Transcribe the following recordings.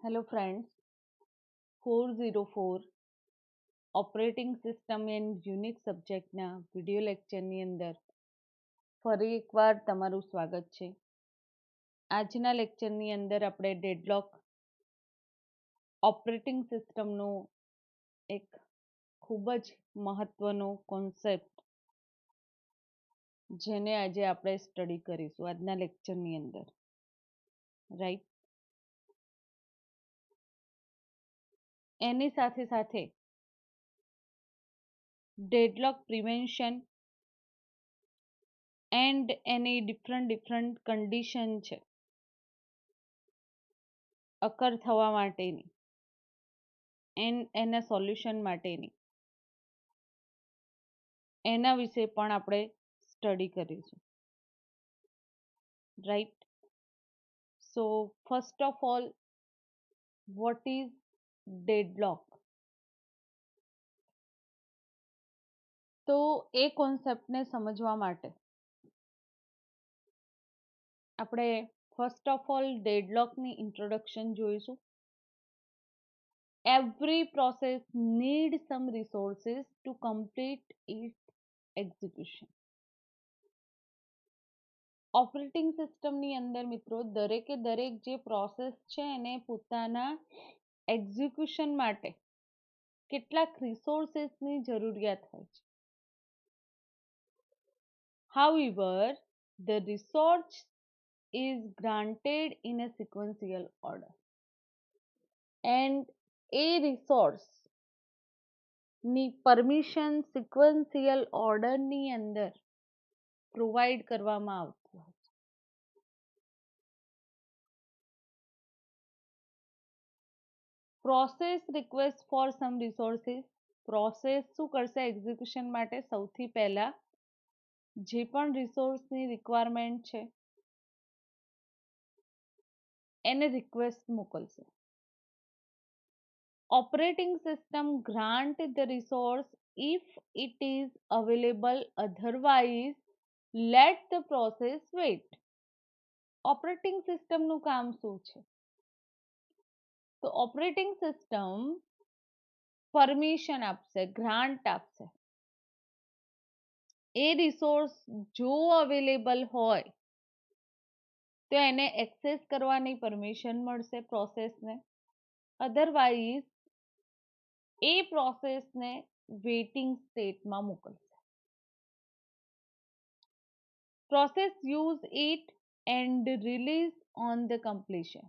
Hello friends, 404 operating system and unique સબ્જેક્ટના video લેક્ચરની અંદર ફરી એકવાર તમારું સ્વાગત છે. આજના લેક્ચરની અંદર આપણે ડેડલોક ઓપરેટિંગ સિસ્ટમનો એક ખૂબ જ મહત્વનો કોન્સેપ્ટ જેને આજે આપણે સ્ટડી કરીશું આજના લેક્ચરની અંદર, રાઈટ. એની સાથે સાથે deadlock prevention and any different condition છે અકર થવા માટેની એન્ડ એના સોલ્યુશન માટેની, એના વિશે પણ આપણે સ્ટડી કરીશું, right. So first of all, what is deadlock? તો એ કોન્સેપ્ટને સમજવા માટે આપણે ફર્સ્ટ ઓફ ઓલ ડેડલોકની ઇન્ટ્રોડક્શન જોઈશું. Every process need some resources to complete it execution. Operating સિસ્ટમની અંદર મિત્રો દરેકે દરેક જે પ્રોસેસ છે એને પોતાના એક્ઝિક્યુશન માટે કેટલાક રિસોર્સિસની જરૂરિયાત હોય છે. However, the resource is granted in a sequential order. And a resource ની પરમિશન સિક્વન્શિયલ ઓર્ડરની અંદર પ્રોવાઈડ કરવામાં આવતું હોય છે. Process request for some resources. Process શું કરશે એક્ઝિક્યુશન માટે? સૌથી પહેલા જે પણ રિસોર્સની રિક્વાયરમેન્ટ છે એને રિક્વેસ્ટ મોકલશે. Operating system grant the resource if it is available, otherwise let the process wait. Operating સિસ્ટમનું કામ શું છે? તો ઓપરેટિંગ સિસ્ટમ પરમિશન આપશે, ગ્રાન્ટ આપશે. એ રિસોર્સ જો અવેલેબલ હોય તો એને એક્સેસ કરવાની પરમિશન મળશે પ્રોસેસને, અધરવાઇઝ એ પ્રોસેસને વેઇટિંગ સ્ટેટમાં મોકલશે. Process use it and release on the completion.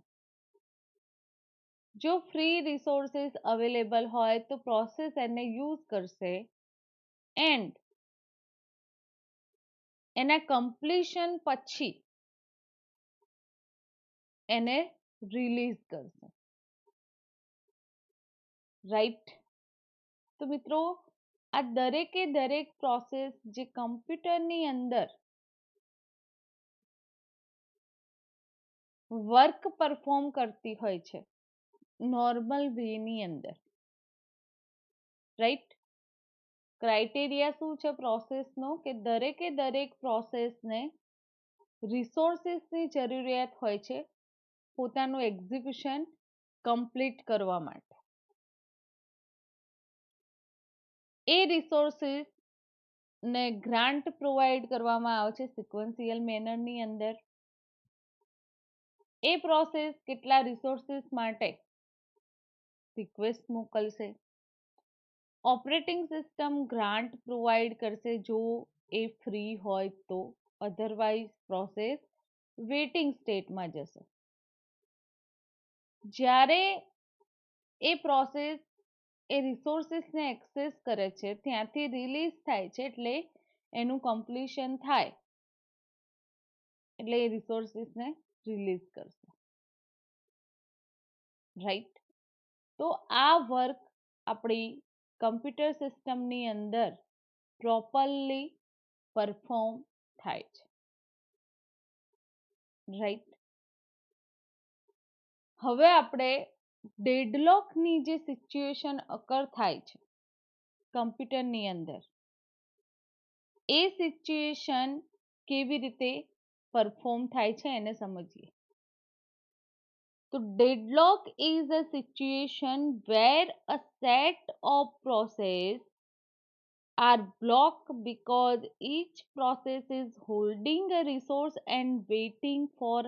જો ફ્રી રિસોર્સિસ અવેલેબલ હોય તો પ્રોસેસ એને યુઝ કરશે એન્ડ એના કમ્પ્લીશન પછી એને રિલીઝ કરશે, રાઈટ. તો મિત્રો આ દરેકે દરેક પ્રોસેસ જે કમ્પ્યુટરની અંદર વર્ક પરફોર્મ કરતી હોય છે નોર્મલ વેની અંદર, રાઈટ. ક્રાઇટેરિયા શું છે પ્રોસેસનો? કે દરેકે દરેક પ્રોસેસને રિસોર્સિસની જરૂરિયાત હોય છે પોતાનું એક્ઝિક્યુશન કમ્પ્લીટ કરવા માટે. એ રિસોર્સિસ ને ગ્રાન્ટ પ્રોવાઈડ કરવામાં આવે છે સિક્વન્શિયલ મેનરની અંદર. એ પ્રોસેસ કેટલા રિસોર્સિસ માટે રિક્વેસ્ટ મોકલશે. ઓપરેટિંગ સિસ્ટમ ગ્રાન્ટ પ્રોવાઈડ કરશે જો એ ફ્રી હોય તો, અધરવાઇઝ પ્રોસેસ વેઇટિંગ સ્ટેટમાં જશે. જ્યારે એ પ્રોસેસ એ રિસોર્સિસને એક્સેસ કરે છે ત્યાંથી રિલીઝ થાય છે એટલે એનું કમ્પ્લીશન થાય એટલે એ રિસોર્સિસને રિલીઝ કરશે, રાઈટ. તો આ વર્ક આપણી કમ્પ્યુટર સિસ્ટમની અંદર પ્રોપરલી પરફોર્મ થાય છે, રાઈટ. હવે આપણે ડેડલોકની જે સિચ્યુએશન અકર થાય છે કમ્પ્યુટરની અંદર, એ સિચ્યુએશન કેવી રીતે પરફોર્મ થાય છે એને સમજીએ. તો deadlock is a situation where a set of process are blocked because each process is holding a resource and waiting for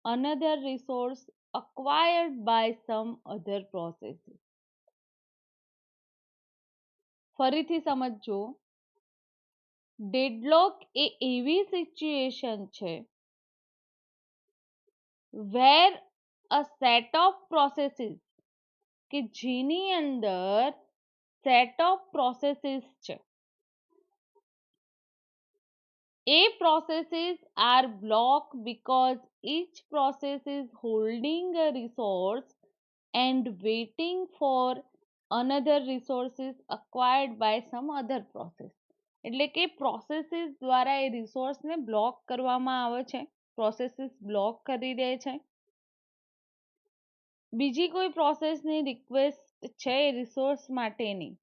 another resource acquired by some other processes. ફરીથી સમજો, ડેડલોક એ એવી સિચ્યુએશન છે વેર અ set of processes કે જેની અંદર set of processes છે, એ processes are blocked because each process is holding a resource and waiting for another resources acquired by some other process. એટલે કે પ્રોસેસીસ દ્વારા એ રિસોર્સને બ્લોક કરવામાં આવે છે, પ્રોસેસીસ બ્લોક કરી દે છે. બીજી કોઈ પ્રોસેસની રિક્વેસ્ટ છે રિસોર્સ માટેની,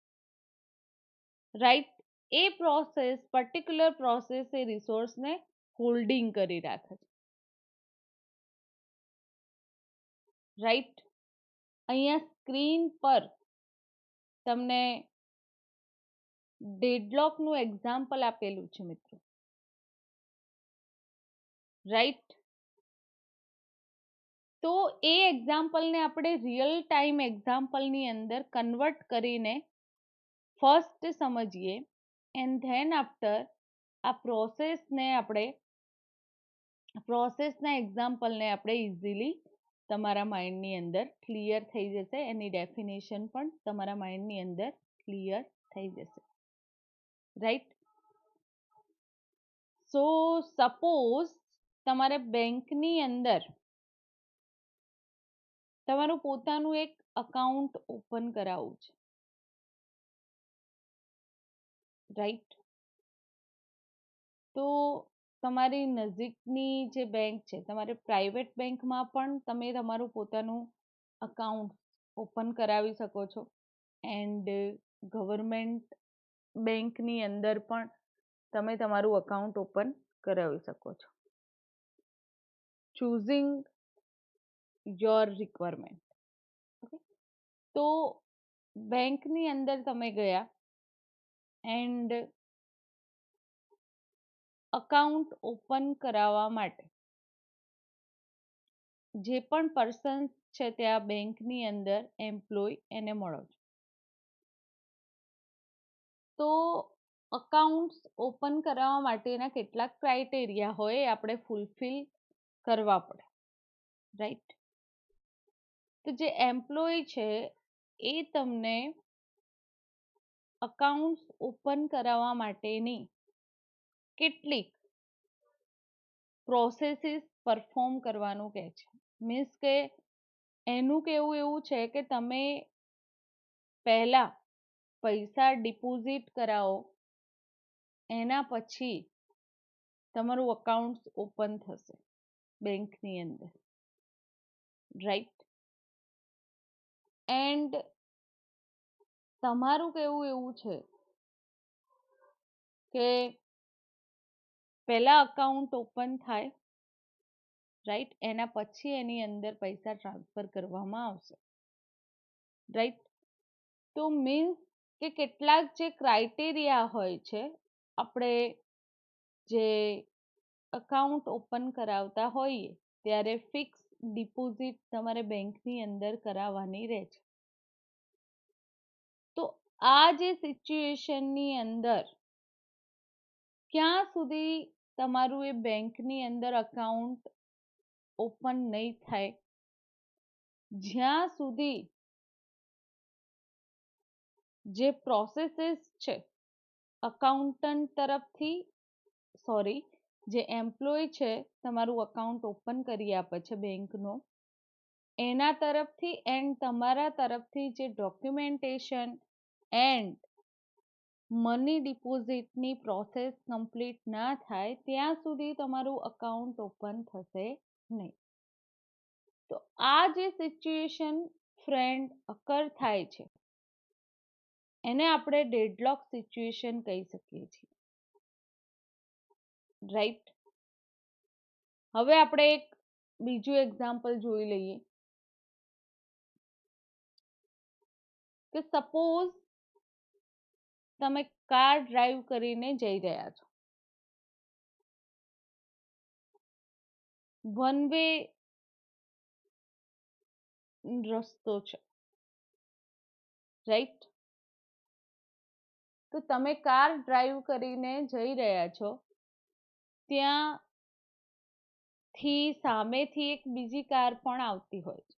રાઈટ, એ પ્રોસેસ પર્ટિક્યુલર પ્રોસેસ એ રિસોર્સને હોલ્ડિંગ કરી રાખે છે, રાઈટ. અહીંયા સ્ક્રીન પર તમને ડેડલોકનું એક્ઝામ્પલ આપેલું છે મિત્રો, રાઈટ. તો એ એક્ઝામ્પલને આપણે રિયલ ટાઈમ એક્ઝામ્પલની અંદર કન્વર્ટ કરીને ફર્સ્ટ સમજીએ એન્ડ ધેન આફ્ટર આ પ્રોસેસના એક્ઝામ્પલને આપણે ઇઝીલી તમારા માઇન્ડની અંદર ક્લિયર થઈ જશે, એની ડેફિનેશન પણ તમારા માઇન્ડની અંદર ક્લિયર થઈ જશે, રાઈટ. સો સપોઝ તમારે બેંકની અંદર તમારું પોતાનું એક અકાઉન્ટ ઓપન કરાવવું છે, રાઈટ. તો તમારી નજીકની જે બેંક છે, તમારે પ્રાઇવેટ બેંકમાં પણ તમે તમારું પોતાનું અકાઉન્ટ ઓપન કરાવી શકો છો એન્ડ ગવર્મેન્ટ બેંકની અંદર પણ તમે તમારું અકાઉન્ટ ઓપન કરાવી શકો છો, ચૂઝિંગ યોર રિક્વાયરમેન્ટ. ઓકે, તો બેંકની અંદર તમે ગયા એન્ડ અકાઉન્ટ ઓપન કરાવવા માટે જે પણ પર્સન્સ છે ત્યાં બેંકની અંદર એમ્પ્લોય એને મળો છો. તો અકાઉન્ટ્સ ઓપન કરાવવા માટેના કેટલાક ક્રાઇટેરિયા હોય એ આપણે ફૂલફિલ કરવા પડે, રાઈટ. તો જે એમ્પ્લોય છે એ તમને અકાઉન્ટ્સ ઓપન કરાવવા માટેની કેટલીક પ્રોસેસીસ પરફોર્મ કરવાનું કહે છે. મીન્સ કે એનું કહેવું એવું છે કે તમે પહેલા પૈસા ડિપોઝિટ કરાવો, એના પછી તમારું અકાઉન્ટ ઓપન થશે બેંકની અંદર, રાઈટ. એન્ડ તમારું કહેવું એવું છે કે પહેલા અકાઉન્ટ ઓપન થાય, રાઈટ, એના પછી એની અંદર પૈસા ટ્રાન્સફર કરવામાં આવશે, રાઈટ. તો મીન્સ કે કેટલાક જે ક્રાઇટેરિયા હોય છે, આપણે જે અકાઉન્ટ ઓપન કરાવતા હોઈએ ત્યારે ફિક્સ ડિપોઝિટ તમારે બેંકની અંદર કરાવવાની રહે છે. તો આ જે સિચ્યુએશનની અંદર ક્યાં સુધી તમારું એ બેંકની અંદર અકાઉન્ટ ઓપન નહીં થાય, જ્યાં સુધી જે પ્રોસેસીસ છે અકાઉન્ટન્ટ તરફથી, જે એમ્પ્લોય છે તમારું અકાઉન્ટ ઓપન કરી આપે છે બેંકનો, એના તરફથી એન્ડ તમારા તરફથી જે ડોક્યુમેન્ટેશન એન્ડ મની ડિપોઝિટની પ્રોસેસ કમ્પ્લીટ ના થાય ત્યાં સુધી તમારું અકાઉન્ટ ઓપન થશે નહીં. તો આ જે સિચ્યુએશન ફ્રેન્ડ અકર થાય છે એને આપણે ડેડલોક સિચ્યુએશન કહી શકીએ છીએ, રાઈટ. હવે આપણે એક બીજું એક્ઝામ્પલ જોઈ લઈએ કે સપોઝ તમે કાર ડ્રાઈવ કરીને જઈ રહ્યા છો, વન વે રસ્તો છે, રાઈટ? તો તમે કાર ડ્રાઈવ કરીને જઈ રહ્યા છો, ત્યાંથી સામેથી એક બીજી કાર પણ આવતી હોય છે,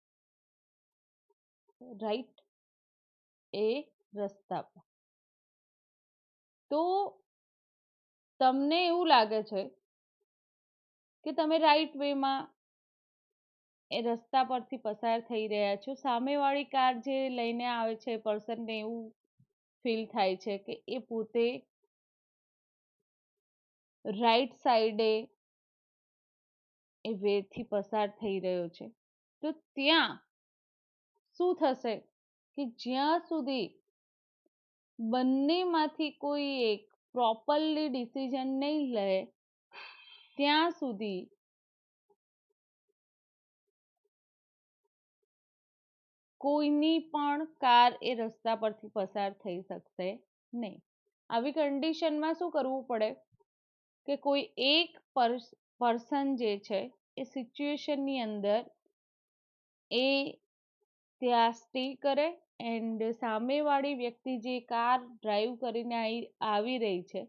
રાઈટ? એ રસ્તા પર. તો તમને એવું લાગે છે કે તમે રાઈટ વેમાં એ રસ્તા પરથી પસાર થઈ રહ્યા છો, સામેવાળી કાર જે લઈને આવે છે એ પર્સનને એવું ફીલ થાય છે કે એ પોતે રાઈટ સાઈડે એ વેથી પસાર થઈ રહ્યો છે. તો ત્યાં શું થશે કે જ્યાં સુધી બંનેમાંથી કોઈ એક પ્રોપરલી ડિસિઝન નહીં લે ત્યાં સુધી કોઈની પણ કાર એ રસ્તા પરથી પસાર થઈ શકશે નહીં. આવી કન્ડિશનમાં શું કરવું પડે કે કોઈ એક પર્સન જે છે એ સિચ્યુએશનની અંદર એ ત્યાં સ્ટે કરે એન્ડ સામેવાળી વ્યક્તિ જે કાર ડ્રાઈવ કરીને આવી રહી છે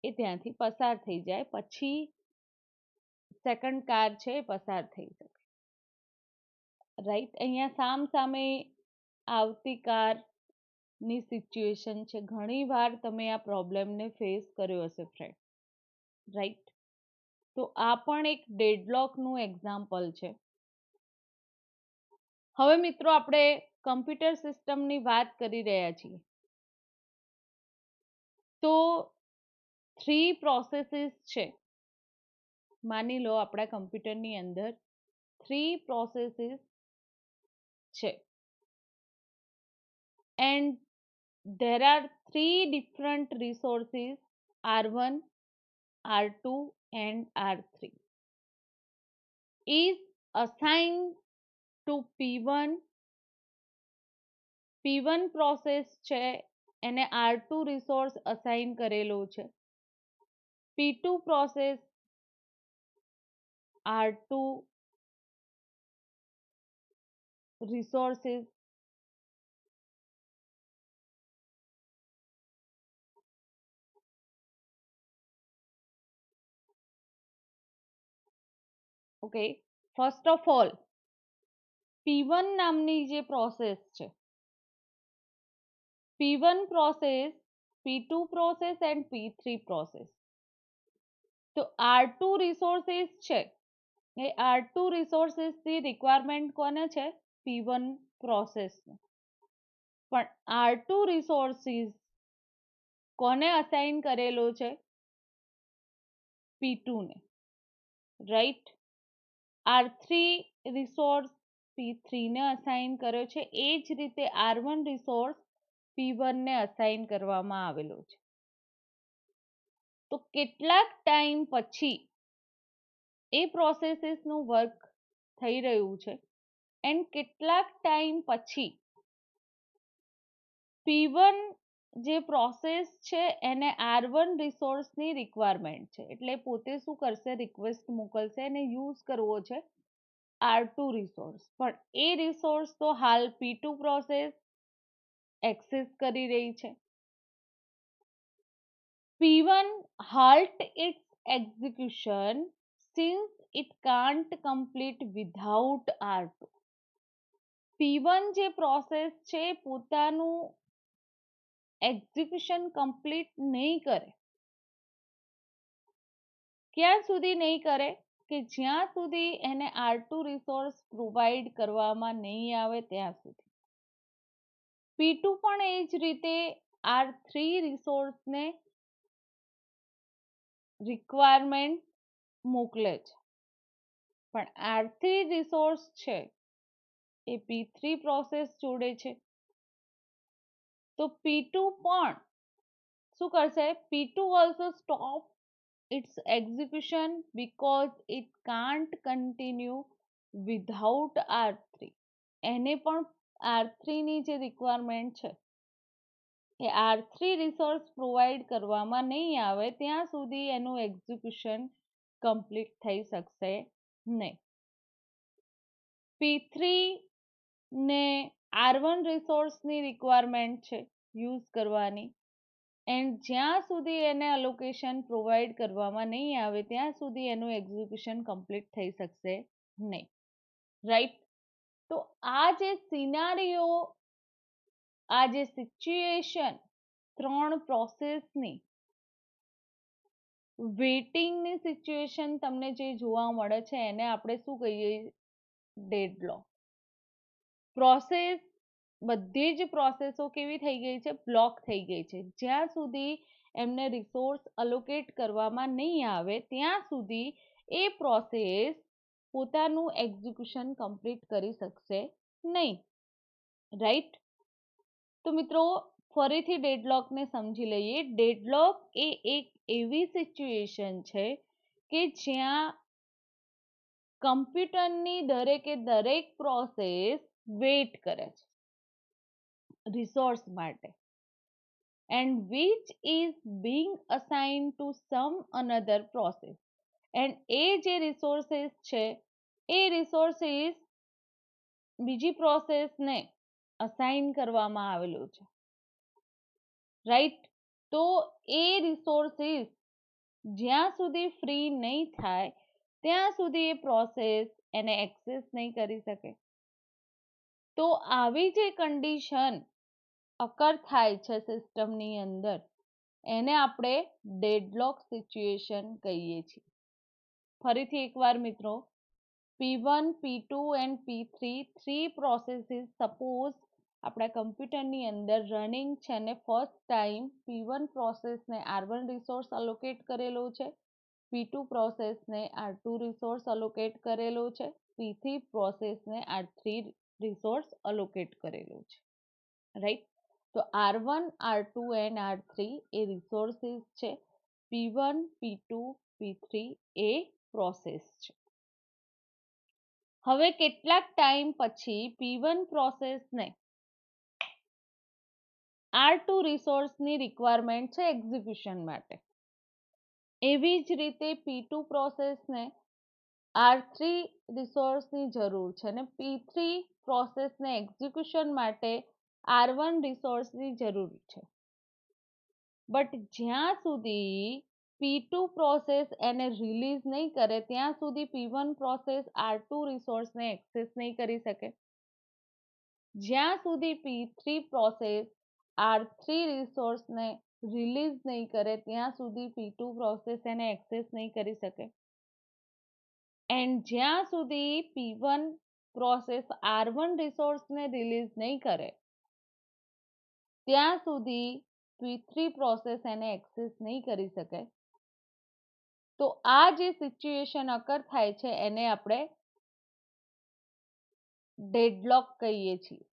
એ ત્યાંથી પસાર થઈ જાય, પછી સેકન્ડ કાર છે એ પસાર થઈ શકે, રાઈટ? અહીંયા સામ સામે આવતી કારની સિચ્યુએશન છે. ઘણી વાર તમે આ પ્રોબ્લેમને ફેસ કર્યો હશે ફ્રેન્ડ, રાઈટ? તો આ પણ એક ડેડલોકનું એક્ઝામ્પલ છે. હવે મિત્રો આપણે કમ્પ્યુટર સિસ્ટમની વાત કરી રહ્યા છીએ, તો 3 પ્રોસેસીસ છે. માની લો આપણા કમ્પ્યુટરની અંદર 3 પ્રોસેસીસ છે and there are 3 different resources R1, R2 and R3 is assigned to P1. P1 process છે એને R2 રિસોર્સ અસાઇન કરેલો છે. P2 process R2 resources okay. First of all P1 નામની જે પ્રોસેસ છે, P1 process, P2 process and P3 process. તો R2 resources છે એ R2 રિસોર્સિસની requirement કોને છે? P1 પ્રોસેસને. પણ R2 રિસોર્સિસ કોને અસાઇન કરેલો છે? P2 ને, રાઈટ? R3 રિસોર્સ P3 ને અસાઇન કર્યો છે. એ જ રીતે R1 રિસોર્સ P1 ને અસાઇન કરવામાં આવેલો છે. તો કેટલાક ટાઈમ પછી એ પ્રોસેસીસનું વર્ક થઈ રહ્યું છે એન્ડ કેટલાક ટાઈમ પછી P1 જે પ્રોસેસ છે એને R1 રિસોર્સની રિક્વાયરમેન્ટ છે, એટલે પોતે શું કરશે? રિક્વેસ્ટ મોકલશે અને યુઝ કરવો છે R2 રિસોર્સ. પણ એ રિસોર્સ તો હાલ P2 પ્રોસેસ એક્સેસ કરી રહી છે. P1 halt its execution since it can't complete without R2. P1 જે પ્રોસેસ છે પોતાનું એક્ઝિક્યુશન કમ્પ્લીટ નહીં કરે. ક્યાં સુધી નહીં કરે? કે જ્યાં સુધી એને R2 રિસોર્સ પ્રોવાઈડ કરવામાં નહીં આવે ત્યાં સુધી. P2 પણ એ જ રીતે R3 રિસોર્સને રિક્વાયરમેન્ટ મોકલે છે, પણ R3 રિસોર્સ છે એ P3 પ્રોસેસ જોડે છે. તો P2 પણ શું કરશે? P2 also stop its execution because it can't continue without R3. એને પણ R3ની જે રિક્વાયરમેન્ટ છે એ R3 રિસોર્સ પ્રોવાઈડ કરવામાં નહીં આવે ત્યાં સુધી એનું એક્ઝિક્યુશન કમ્પ્લીટ થઈ શકશે નહીં. P3 ને R1 રિસોર્સની રિક્વાયરમેન્ટ છે યુઝ કરવાની, એન્ડ જ્યાં સુધી એને અલોકેશન પ્રોવાઈડ કરવામાં નહીં આવે ત્યાં સુધી એનું એક્ઝિક્યુશન કમ્પ્લીટ થઈ શકશે નહીં. રાઈટ? તો આ જે સિનારીઓ, આ જે સિચ્યુએશન, ત્રણ પ્રોસેસની વેઇટિંગની સિચ્યુએશન તમને જે જોવા મળે છે એને આપણે શું કહીએ? ડેડલોક. પ્રોસેસ, બધી જ પ્રોસેસો કેવી થઈ ગઈ છે? બ્લોક થઈ ગઈ છે. જ્યાં સુધી એમને રિસોર્સ અલોકેટ કરવામાં નહીં આવે ત્યાં સુધી એ પ્રોસેસ પોતાનું એક્ઝિક્યુશન કમ્પ્લીટ કરી શકશે નહીં. રાઈટ? તો મિત્રો ફરીથી ડેડલોકને સમજી લઈએ. ડેડલોક એ એક એવી સિચ્યુએશન છે કે જ્યાં કમ્પ્યુટરની દરેકે દરેક પ્રોસેસ વેઇટ કરે છે રિસોર્સ માટે, and which is being assigned to some another process. and એ જે રિસોર્સિસ છે એ રિસોર્સિસ બીજી પ્રોસેસને અસાઇન કરવામાં આવેલું છે. રાઈટ? તો એ રિસોર્સિસ જ્યાં સુધી ફ્રી નહીં થાય ત્યાં સુધી એ પ્રોસેસ એને એક્સેસ નહીં કરી શકે. તો આવી જે કન્ડિશન અકર થાય છે સિસ્ટમની અંદર એને આપણે ડેડલોક સિચ્યુએશન કહીએ છીએ. ફરીથી એકવાર મિત્રો, P1, P2 and P3 three processes suppose આપણા કમ્પ્યુટરની અંદર રનિંગ છે અને ફર્સ્ટ ટાઈમ P1 પ્રોસેસને R1 રિસોર્સ અલોકેટ કરેલો છે, P2 પ્રોસેસને R2 રિસોર્સ અલોકેટ કરેલો છે, P3 પ્રોસેસને R3 રિસોર્સ અલોકેટ કરેલો છે. રાઈટ? તો R1, R2 and R3 A resources છે. P1, P2, P3 એ પ્રોસેસ છે. હવે કેટલાક ટાઈમ પછી P1 પ્રોસેસને R2 રિસોર્સની રિક્વાયરમેન્ટ છે એક્ઝિક્યુશન માટે. એવી જ રીતે P2 પ્રોસેસને R3 રિસોર્સની જરૂર છે અને P3 પ્રોસેસને એક્ઝિક્યુશન માટે R1 રિસોર્સની જરૂર છે. બટ જ્યાં સુધી P2 પ્રોસેસ એને રિલીઝ નહીં કરે ત્યાં સુધી P1 પ્રોસેસ R2 રિસોર્સને એક્સેસ નહીં કરી શકે. જ્યાં સુધી P3 પ્રોસેસ R3 રિસોર્સને રિલીઝ નહીં કરે ત્યાં સુધી P2 પ્રોસેસ એને એક્સેસ નહીં કરી શકે. એન્ડ જ્યાં સુધી P1 પ્રોસેસ R1 રિસોર્સને રિલીઝ નહીં કરે ત્યાં સુધી P3 પ્રોસેસ એને એક્સેસ નહીં કરી શકે. તો આ જે સિચ્યુએશન અકર થાય છે એને આપણે ડેડલોક કહીએ છીએ.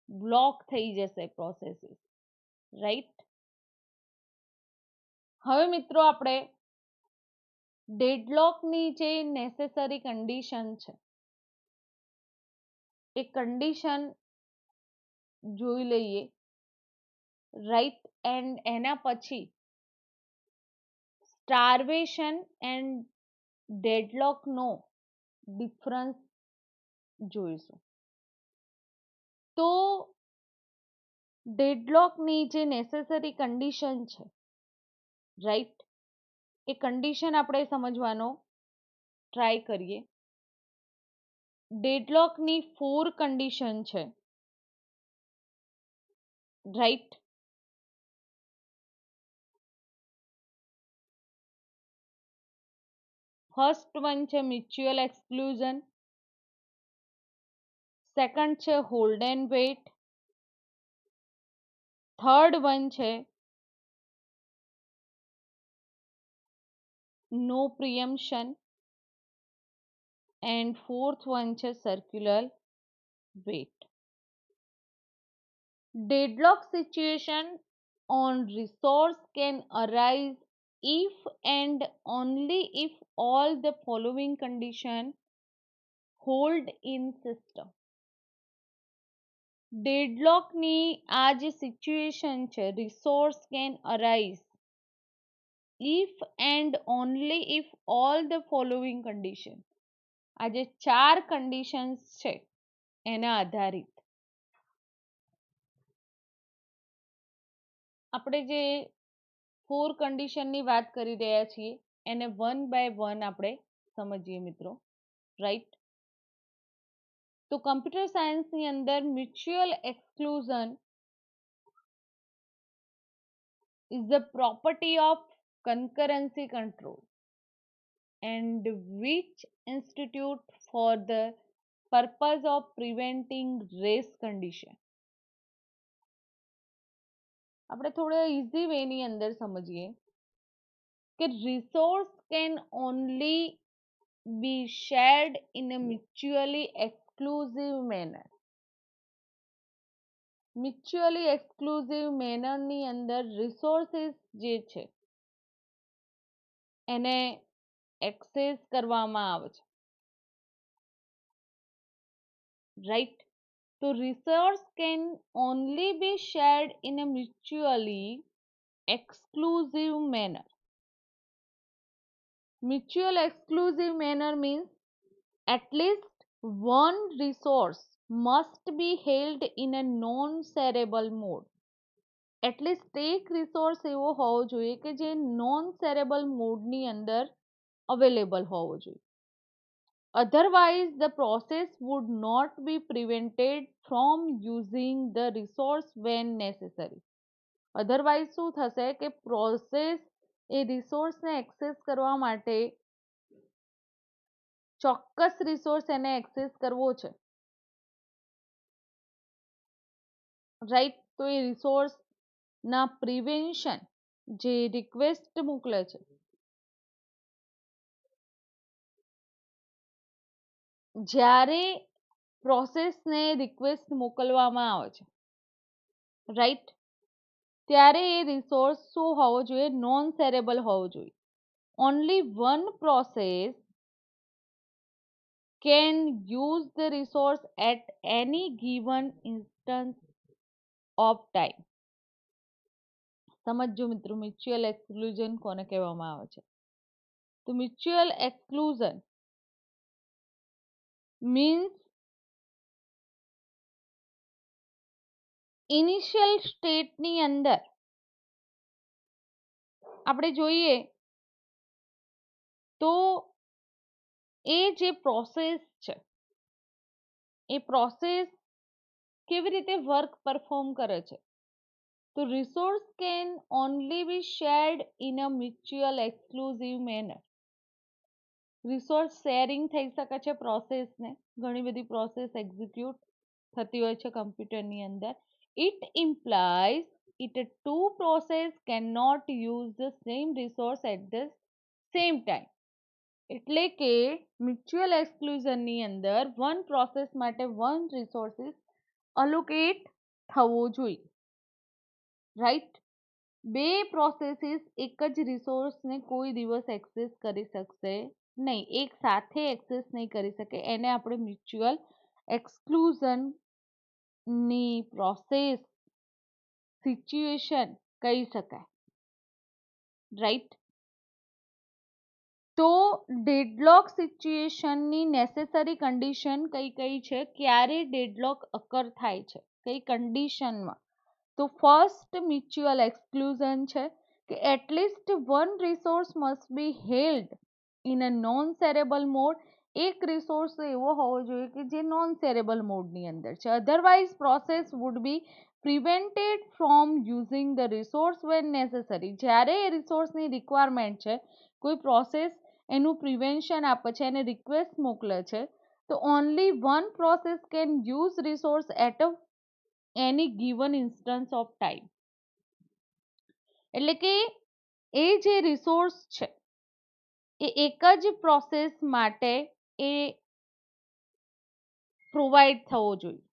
બ્લોક થઈ જશે પ્રોસેસીસ. રાઈટ? હવે મિત્રો આપણે ડેડલોકની જે નેસેસરી કન્ડિશન છે એ કન્ડિશન જોઈ લઈએ. રાઈટ? એન્ડ એના પછી સ્ટાર્વેશન એન્ડ ડેડલોકનો ડિફરન્સ જોઈશું. તો ડેડલોકની જે નેસેસરી કન્ડિશન છે, રાઈટ, એ કન્ડિશન આપણે સમજવાનો ટ્રાય કરીએ. ડેડલોકની 4 કન્ડિશન છે. રાઈટ? ફર્સ્ટ વન છે મ્યુચ્યુઅલ એક્સક્લુઝન, સેકન્ડ છે hold and wait, third one છે no preemption and fourth one છે circular wait. Deadlock situation on resource can arise if and only if all the following condition hold in system. ડેડલોકની આ જે situation છે, resource can arise if and only if all the following condition, આ જે ચાર conditions છે એના આધારિત આપણે જે ફોર કન્ડિશનની વાત કરી રહ્યા છીએ એને વન બાય વન આપણે સમજીએ મિત્રો, રાઈટ. તો કમ્પ્યુટર સાયન્સની અંદર mutual exclusion is the property of concurrency control and which institute for the purpose of preventing race condition. આપણે થોડા ઇઝી વેની અંદર સમજીએ કે resource can only be shared in a mutually exclusive manner. Mutually exclusive મેનરની અંદર resources જે છે એને એક્સેસ કરવામાં આવે છે, રાઈટ. તો resource can only be shared in a mutually exclusive manner. Mutual exclusive manner means at least one resource must be held in a non-shareable mode. At least એક રિસોર્સ એવો હોવો જોઈએ કે જે નોન શેરેબલ મોડની અંદર અવેલેબલ હોવો જોઈએ. Otherwise, the process would not be prevented from using the resource when necessary. Otherwise શું થશે કે પ્રોસેસ એ રિસોર્સને એક્સેસ કરવા માટે ચોક્કસ રિસોર્સ એને એક્સેસ કરવો છે, રાઈટ. તો એ રિસોર્સના પ્રિવેન્શન જે રિક્વેસ્ટ મોકલે છે, જ્યારે પ્રોસેસને રિક્વેસ્ટ મોકલવામાં આવે છે, રાઈટ, ત્યારે એ રિસોર્સ શું હોવો જોઈએ? નોન શેરેબલ હોવો જોઈએ. Only one process can use the resource at any given instance of time. સમજો મિત્રો, મ્યુચ્યુઅલ એક્સક્લુઝન કોને કહેવામાં આવે છે? તો મ્યુચ્યુઅલ એક્સક્લુઝન મીન્સ ઇનિશિયલ સ્ટેટની અંદર આપણે જોઈએ તો એ જે પ્રોસેસ છે એ પ્રોસેસ કેવી રીતે વર્ક પરફોર્મ કરે છે? તો resource can only be shared in a mutual exclusive manner. Resource sharing થઈ શકે છે પ્રોસેસને, ઘણી બધી પ્રોસેસ એક્ઝિક્યુટ થતી હોય છે કમ્પ્યુટરની અંદર. It implies it to process can not use the same resource at the same time. એટલે કે મ્યુચ્યુઅલ એક્સક્લુઝનની અંદર વન પ્રોસેસ માટે વન રિસોર્સિસ અલોકેટ થવો જોઈએ, રાઈટ. બે પ્રોસેસીસ એક જ રિસોર્સને કોઈ દિવસ એક્સેસ કરી શકશે નહીં, એક સાથે એક્સેસ નહીં કરી શકે. એને આપણે મ્યુચ્યુઅલ એક્સક્લુઝનની પ્રોસેસ સિચ્યુએશન કહી શકાય, રાઈટ. તો ડેડલોક સિચ્યુએશનની નેસેસરી કન્ડિશન કઈ કઈ છે? ક્યારે ડેડલોક અકર થાય છે, કઈ કન્ડિશનમાં? તો ફર્સ્ટ મ્યુચ્યુઅલ એક્સક્લુઝન છે કે at least one resource must be held in a non શેરેબલ mode. એક રિસોર્સ એવો હોવો જોઈએ કે જે નોન શેરેબલ મોડની અંદર છે. Otherwise process would be prevented from using the resource when necessary. જ્યારે એ રિસોર્સની રિક્વાયરમેન્ટ છે, કોઈ પ્રોસેસ એનું પ્રિવેન્શન આપે છે, એને રિક્વેસ્ટ મોકલે છે, તો only one process can use resource at a any given instance of time. એટલે કે એ જે રિસોર્સ છે એ એક જ પ્રોસેસ માટે એ પ્રોવાઈડ થવો જોઈએ,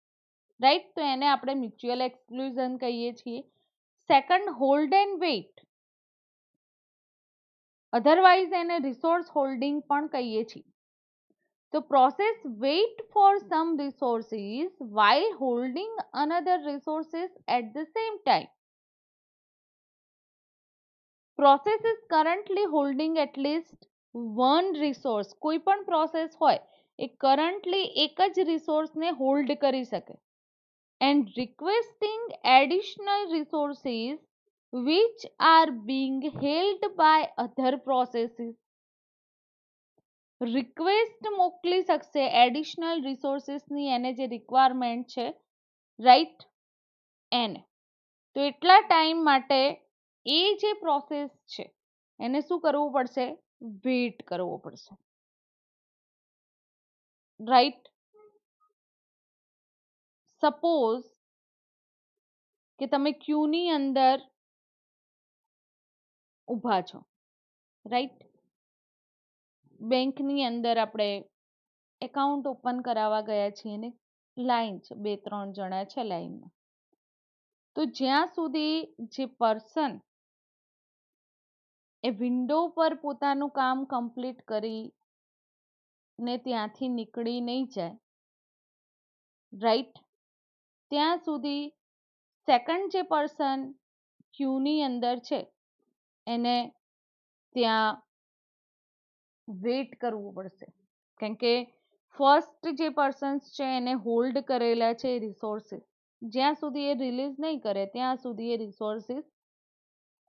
રાઈટ. તો એને આપણે મ્યુચ્યુઅલ એક્સક્લુઝન કહીએ છીએ. Second, hold and wait, otherwise એને રિસોર્સ હોલ્ડિંગ પણ કહીએ છીએ. તો તો process wait for some resources while holding another resources at the same time. Process is currently holding at least one resource. કોઈ પણ process હોય એ currently એક જ resource ને hold કરી શકે and requesting additional resources which are being held by other processes. Request મોકલી શકશે એડિશનલ રિસોર્સિસની એને જે રિક્વાયરમેન્ટ છે રાઈટ એને તો એટલા ટાઈમ માટે એ જે પ્રોસેસ છે એને શું કરવું પડશે વેઇટ કરવો પડશે રાઈટ સપોઝ કે તમે ક્યુની અંદર ઊભા છો રાઈટ બેંકની અંદર આપણે એકાઉન્ટ ઓપન કરાવવા ગયા છીએ ને લાઈન છે 2-3 જણા છે લાઈનમાં તો જ્યાં સુધી જે પર્સન એ વિન્ડો પર પોતાનું કામ કમ્પ્લીટ કરીને ત્યાંથી નીકળી નહીં જાય રાઈટ ત્યાં સુધી સેકન્ડ જે પર્સન ક્યુની અંદર છે એને ત્યાં વેઇટ કરવું પડશે કેમ કે ફર્સ્ટ જે પર્સન્સ છે એને હોલ્ડ કરેલા છે રિસોર્સિસ જ્યાં સુધી એ રિલીઝ નહીં કરે ત્યાં સુધી એ રિસોર્સિસ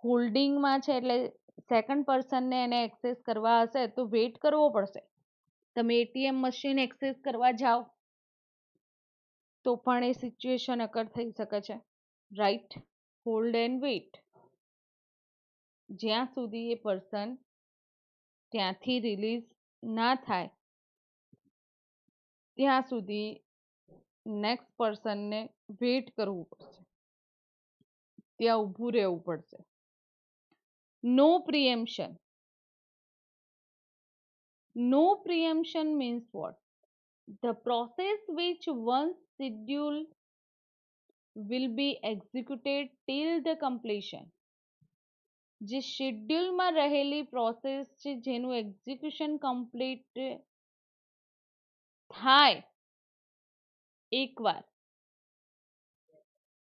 હોલ્ડિંગમાં છે એટલે સેકન્ડ પર્સનને એને એક્સેસ કરવા હશે તો વેઇટ કરવો પડશે તમે એટીએમ મશીન એક્સેસ કરવા જાઓ તો પણ એ સિચ્યુએશન અકર થઈ શકે છે રાઈટ હોલ્ડ એન્ડ વેઇટ જ્યાં સુધી એ પર્સન ત્યાંથી રિલીઝ ના થાય ત્યાં સુધી નેક્સ્ટ પર્સનને વેઇટ કરવું પડશે ત્યાં ઊભું રહેવું પડશે નો પ્રિએમ્પશન નો પ્રિએમ્પશન means what? The process which once schedule will be executed till the completion. જે શેડ્યુલમાં રહેલી પ્રોસેસ છે જેનું એક્ઝિક્યુશન કમ્પ્લીટ થાય એકવાર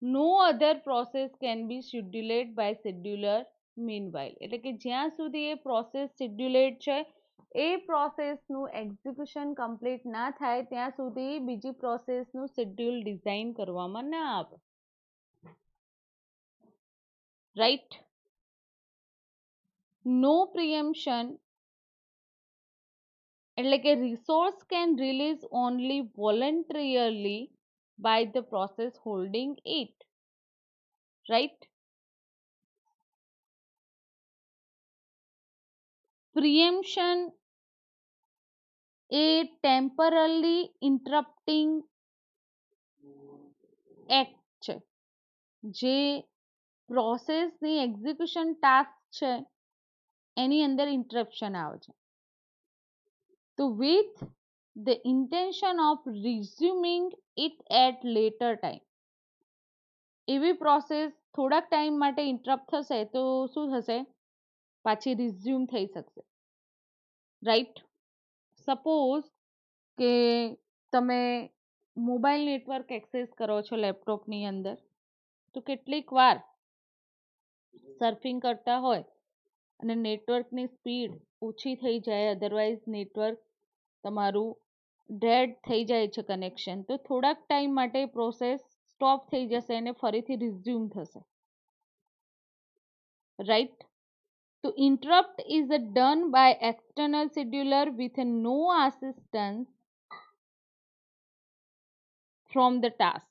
no other process can be scheduled by scheduler meanwhile એટલે કે જ્યાં સુધી એ પ્રોસેસ શેડ્યુલેડ છે એ પ્રોસેસનું એક્ઝિક્યુશન કમ્પ્લીટ ના થાય ત્યાં સુધી બીજી પ્રોસેસનું શેડ્યુલ ડિઝાઇન કરવામાં ના આવે રાઈટ નો પ્રિએમ્પશન એટલે કે resource can release only voluntarily by the process holding it right preemption a temporarily interrupting act છે જે પ્રોસેસની એક્ઝિક્યુશન ટાસ્ક છે એની અંદર ઇન્ટરપ્શન આવે છે તો with the intention of resuming it at later time એવી પ્રોસેસ થોડાક ટાઈમ માટે ઇન્ટરપ્ટ થશે તો શું થશે પાછી રિઝ્યુમ થઈ શકશે રાઈટ સપોઝ કે તમે મોબાઈલ નેટવર્ક એક્સેસ કરો છો લેપટોપની અંદર તો કેટલીક વાર સર્ફિંગ કરતા હોય અને નેટવર્કની સ્પીડ ઓછી થઈ જાય અધરવાઇઝ નેટવર્ક તમારું ડેડ થઈ જાય છે કનેક્શન તો થોડાક ટાઈમ માટે પ્રોસેસ સ્ટોપ થઈ જશે અને ફરીથી રિઝ્યુમ થશે રાઈટ તો interrupt is done by external scheduler with no assistance from the task.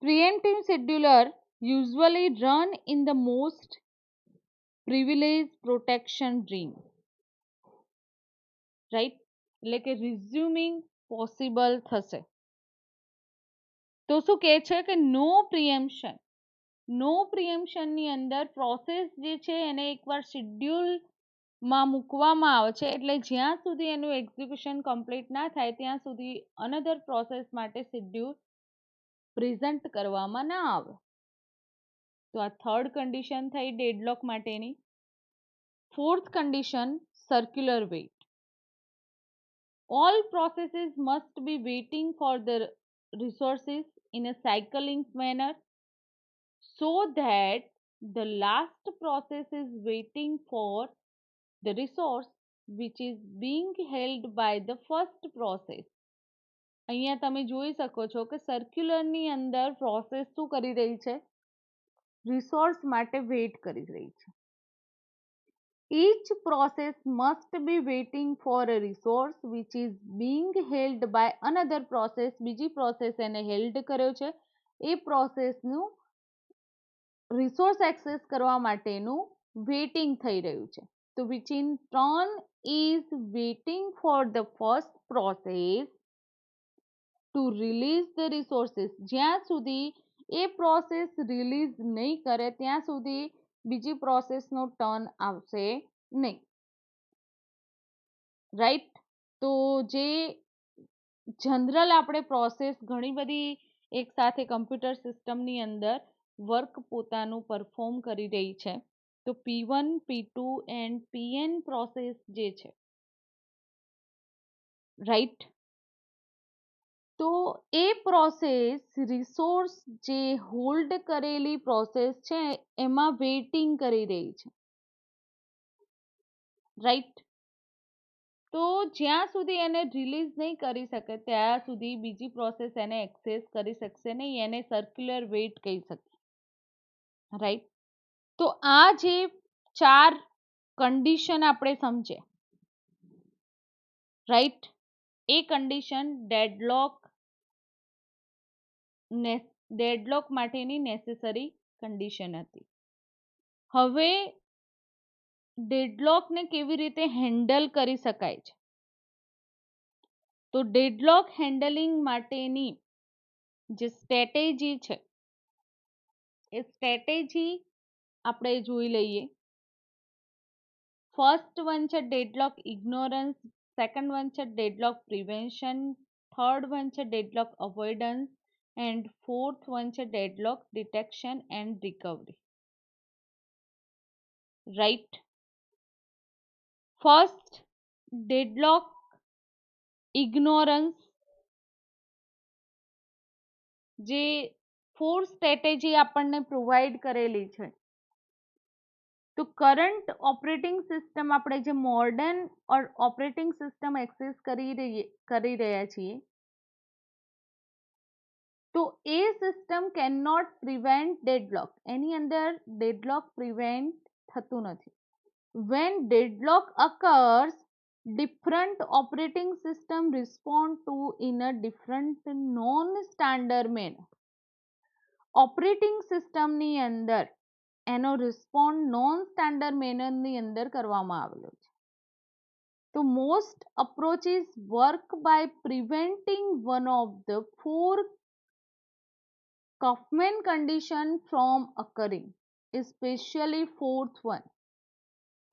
Preemptive scheduler usually run in the most privileged protection regime. Right? એટલે કે resuming possible થશે તો શું કહે છે કે નો પ્રિએમ્પશન નો પ્રિએમ્પશનની અંદર પ્રોસેસ જે છે એને એકવાર શેડ્યુલમાં મૂકવામાં આવે છે એટલે જ્યાં સુધી એનું એક્ઝિક્યુશન કમ્પ્લીટ ના થાય ત્યાં સુધી અનધર પ્રોસેસ માટે શેડ્યુલ પ્રેઝન્ટ કરવામાં ના આવે તો આ થર્ડ કન્ડિશન થઈ ડેડલોક માટેની fourth condition circular wait All processes must be waiting for the resources in a cycling manner so that the last process is waiting for the resource which is being held by the first process. અહીંયા તમે જોઈ શકો છો કે સર્ક્યુલરની અંદર process શું કરી રહી છે, રિસોર્સ માટે વેઇટ કરી રહી છે. Each process must be waiting for a resource which is being held by another process. બીજી પ્રોસેસ એને હેલ્ડ કર્યો છે, એ પ્રોસેસનું રિસોર્સ એક્સેસ કરવા માટેનું વેઇટિંગ થઈ રહ્યું છે. તો which in turn is waiting for the first process to release the resources. જ્યાં સુધી એ પ્રોસેસ રિલીઝ નહીં કરે ત્યાં સુધી બીજી પ્રોસેસનો ટર્ન આવશે નહીં. રાઈટ. તો જે જનરલ આપણે પ્રોસેસ ઘણી બધી એક સાથે કમ્પ્યુટર સિસ્ટમની અંદર વર્ક પોતાનું પરફોર્મ કરી રહી છે. તો P1, P2 and Pn process જે છે, રાઈટ, તો એ પ્રોસેસ રિસોર્સ જે હોલ્ડ કરેલી પ્રોસેસ છે એમાં વેઇટિંગ કરી રહી છે, રાઈટ. તો જ્યાં સુધી એને રિલીઝ નહીં કરી શકે ત્યાં સુધી બીજી પ્રોસેસ એને એક્સેસ કરી શકશે નહીં, એને સર્ક્યુલર વેઇટ કહી શકીએ, રાઈટ. તો આ જે 4 કન્ડિશન આપણે સમજે, રાઈટ, એ કન્ડિશન ડેડલોક માટેની નેસેસરી કન્ડિશન હતી. હવે ડેડલોકને કેવી રીતે હેન્ડલ કરી શકાય છે, તો ડેડલોક હેન્ડલિંગ માટેની જે સ્ટ્રેટેજી છે એ સ્ટ્રેટેજી આપણે જોઈ લઈએ. ફર્સ્ટ વન છે ડેડલોક ઇગ્નોરન્સ, સેકન્ડ વન છે ડેડલોક પ્રિવેન્શન, થર્ડ વન છે deadlock avoidance and fourth one છે deadlock detection and recovery, right. First deadlock ignorance, જે 4 સ્ટ્રેટેજી આપણને પ્રોવાઈડ કરેલી છે. તો કરંટ ઓપરેટિંગ સિસ્ટમ આપણે જે મોડર્ન ઓપરેટિંગ સિસ્ટમ એક્સેસ કરી રહ્યા છીએ, તો એ system can not prevent deadlock, એની અંદર ડેડલોક પ્રિવેન્ટ થતું નથી. When deadlock occurs, different operating system respond to in a different non-standard manner. Operating સિસ્ટમની અંદર એનો રિસ્પોન્ડ નોન સ્ટાન્ડર્ડ મેનરની અંદર કરવામાં આવેલો છે. તો most approaches work by preventing one of the 4 Kaufman condition from occurring, especially fourth one.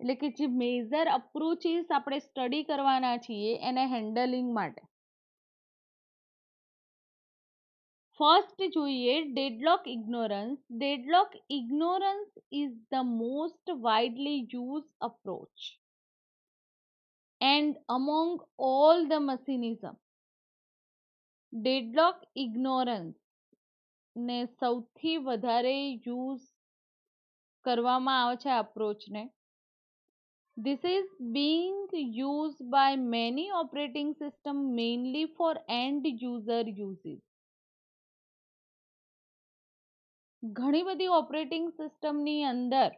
એટલે કે જે મેજર અપ્રોચીસ આપણે સ્ટડી કરવાના છીએ એને હેન્ડલિંગ માટે. ફર્સ્ટ જોઈએ deadlock ignorance. Deadlock ignorance is the most widely use approach and among all the mechanism. Deadlock ignorance ને સૌથી વધારે યુઝ કરવામાં આવે છે અપ્રોચને. This is being used by many operating systems mainly for end user uses. ઘણી બધી operating સિસ્ટમની અંદર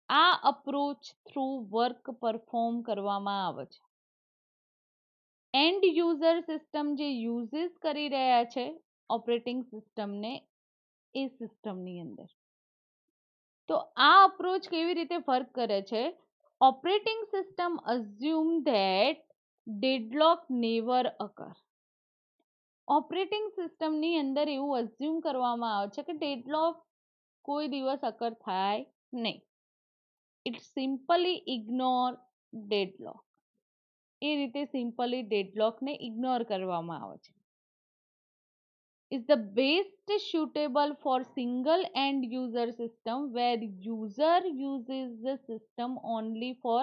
આ અપ્રોચ થ્રુ વર્ક પરફોર્મ કરવામાં આવે છે. એન્ડ યુઝર સિસ્ટમ જે યુઝિસ કરી રહ્યા છે ઓપરેટિંગ સિસ્ટમને એ સિસ્ટમની અંદર. તો આ અપ્રોચ કેવી રીતે વર્ક કરે છે? Operating system assume that deadlock never અકર. Operating સિસ્ટમની અંદર એવું અઝ્યુમ કરવામાં આવે છે કે ડેડલોક કોઈ દિવસ અકર થાય નહીં. It simply ignore deadlock. એ રીતે સિમ્પલી ડેડલોકને ઇગ્નોર કરવામાં આવે છે. is the best suitable for single end user system where user uses the system only for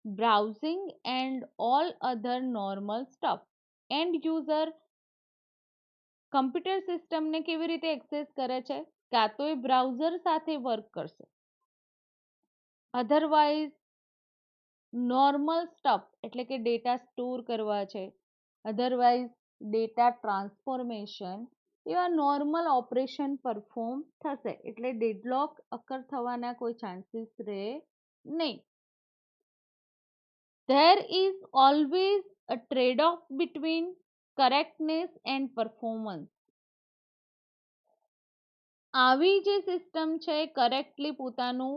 browsing and all other normal stuff. And user computer સિસ્ટમને કેવી રીતે access કરે છે? કાં તો એ બ્રાઉઝર સાથે વર્ક કરશે, અધરવાઇઝ નોર્મલ સ્ટફ એટલે કે ડેટા સ્ટોર કરવા છે, અધરવાઇઝ ડેટા ટ્રાન્સફોર્મેશન, એવા નોર્મલ ઓપરેશન પરફોર્મ થશે. એટલે ડેડલોક અકર થવાના કોઈ ચાન્સીસ રહે નહીં. There is always a trade-off between correctness and performance. આવી જે સિસ્ટમ છે કરેક્ટલી પોતાનું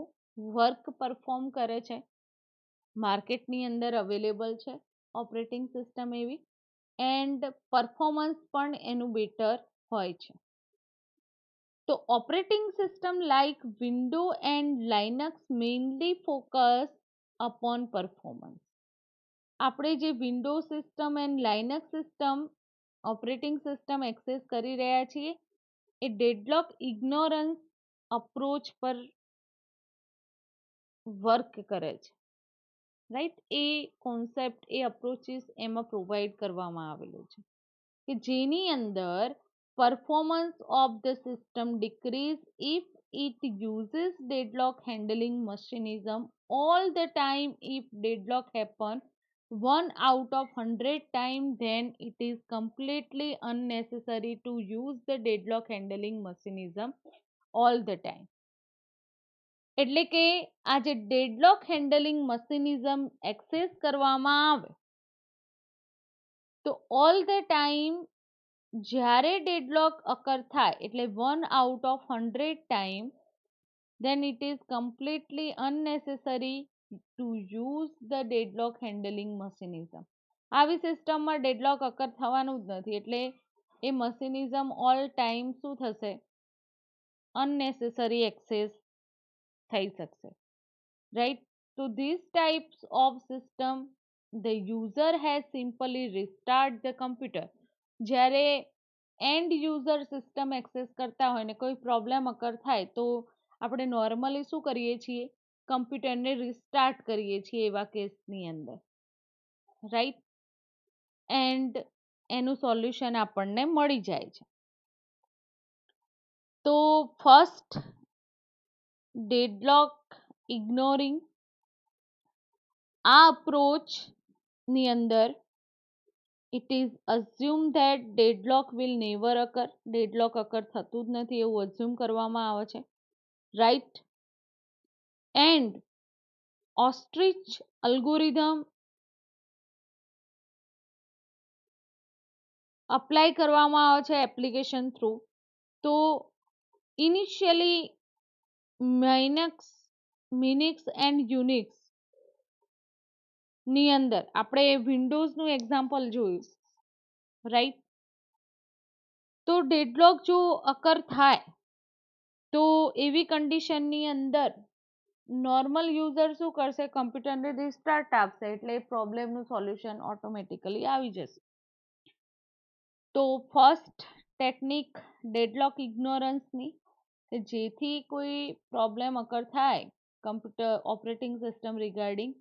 વર્ક પરફોર્મ કરે છે, માર્કેટની અંદર અવેલેબલ છે ઓપરેટિંગ સિસ્ટમ એવી, એન્ડ પરફોર્મન્સ પણ એનું બેટર હોય છે. તો operating system like window and Linux mainly focus upon performance. આપણે જે window system and Linux system operating system access કરી રહ્યા છીએ એ ડેડલોક ઇગ્નોરન્સ અપ્રોચ પર વર્ક કરે છે, રાઈટ. એ કોન્સેપ્ટ, એ અપ્રોચીસ એમાં પ્રોવાઈડ કરવામાં આવેલું છે કે જેની અંદર performance of the system decrease if it uses deadlock handling mechanism all the time. If deadlock happen 1 out of 100 times, then it is completely unnecessary to use the deadlock handling mechanism all the time. એટલે કે આ જે deadlock handling mechanism access કરવામાં આવે તો all the time જ્યારે deadlock occur થાય એટલે 1 out of 100 time, then it is completely unnecessary to use the deadlock handling mechanism. આવી સિસ્ટમમાં ડેડલોક અકર થવાનું જ નથી એટલે એ મિકેનિઝમ ઓલ ટાઈમ શું થશે? અનનેસેસરી એક્સેસ થઈ શકશે, રાઈટ. તો this types of system the user has simply restart the computer. જ્યારે એન્ડ યુઝર સિસ્ટમ એક્સેસ કરતા હોય ને કોઈ પ્રોબ્લેમ અકર થાય તો આપણે નોર્મલી શું કરીએ છીએ? કમ્પ્યુટરને રિસ્ટાર્ટ કરીએ છીએ એવા કેસની અંદર, રાઈટ. એન્ડ એનું સોલ્યુશન આપણને મળી જાય છે. તો ફર્સ્ટ ડેડલોક ઇગ્નોરિંગ, આ અપ્રોચની અંદર it is assumed that deadlock will never occur. Deadlock અકર થતું જ નથી એવું અઝ્યુમ કરવામાં આવે છે, રાઈટ. એન્ડ ઓસ્ટ્રિચ અલ્ગોરિધમ અપ્લાય કરવામાં આવે છે એપ્લિકેશન થ્રુ. તો ઇનિશિયલી મિનિક્સ એન્ડ યુનિક્સ ની અંદર આપણે વિન્ડોઝનું એક્ઝામ્પલ જોયું, રાઈટ. તો ડેડલોક જો અકર થાય તો એવી કન્ડિશનની અંદર નોર્મલ યુઝર શું કરશે? કમ્પ્યુટરને રિસ્ટાર્ટ આપશે એટલે એ પ્રોબ્લેમનું સોલ્યુશન ઓટોમેટિકલી આવી જશે. તો ફર્સ્ટ ટેકનિક ડેડલોક ઇગ્નોરન્સની, કે જેથી કોઈ પ્રોબ્લેમ અકર થાય કમ્પ્યુટર ઓપરેટિંગ સિસ્ટમ રિગાર્ડિંગ